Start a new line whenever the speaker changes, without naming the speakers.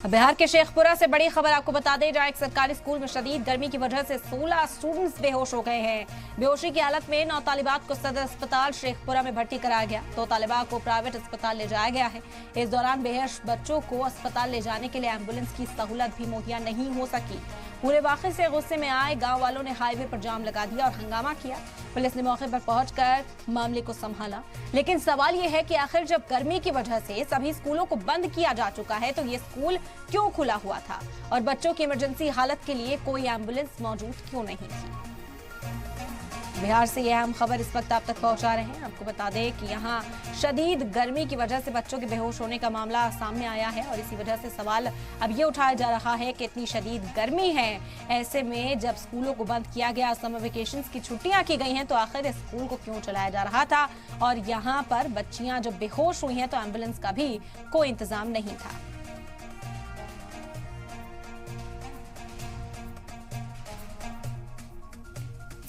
बिहार के शेखपुरा से बड़ी खबर आपको बता दें, जहां एक सरकारी स्कूल में शदीद गर्मी की वजह से 16 स्टूडेंट्स बेहोश हो गए हैं। बेहोशी की हालत में 9 तालिबात को सदर अस्पताल शेखपुरा में भर्ती कराया गया तो तालिबा को प्राइवेट अस्पताल ले जाया गया है। इस दौरान बेहोश बच्चों को अस्पताल ले जाने के लिए एम्बुलेंस की सहूलत भी मुहैया नहीं हो सकी। पूरे वाक़े से गुस्से में आए गांव वालों ने हाईवे पर जाम लगा दिया और हंगामा किया। पुलिस ने मौके पर पहुंचकर मामले को संभाला, लेकिन सवाल ये है कि आखिर जब गर्मी की वजह से सभी स्कूलों को बंद किया जा चुका है तो ये स्कूल क्यों खुला हुआ था और बच्चों की इमरजेंसी हालत के लिए कोई एम्बुलेंस मौजूद क्यों नहीं थी। बिहार से यह अहम खबर इस वक्त आप तक पहुंचा रहे हैं। आपको बता दें कि यहाँ शदीद गर्मी की वजह से बच्चों के बेहोश होने का मामला सामने आया है और इसी वजह से सवाल अब ये उठाया जा रहा है कि इतनी शदीद गर्मी है, ऐसे में जब स्कूलों को बंद किया गया, समर वेकेशंस की छुट्टियां की गई हैं, तो आखिर इस स्कूल को क्यों चलाया जा रहा था और यहाँ पर बच्चियां जब बेहोश हुई हैं तो एम्बुलेंस का भी कोई इंतजाम नहीं था।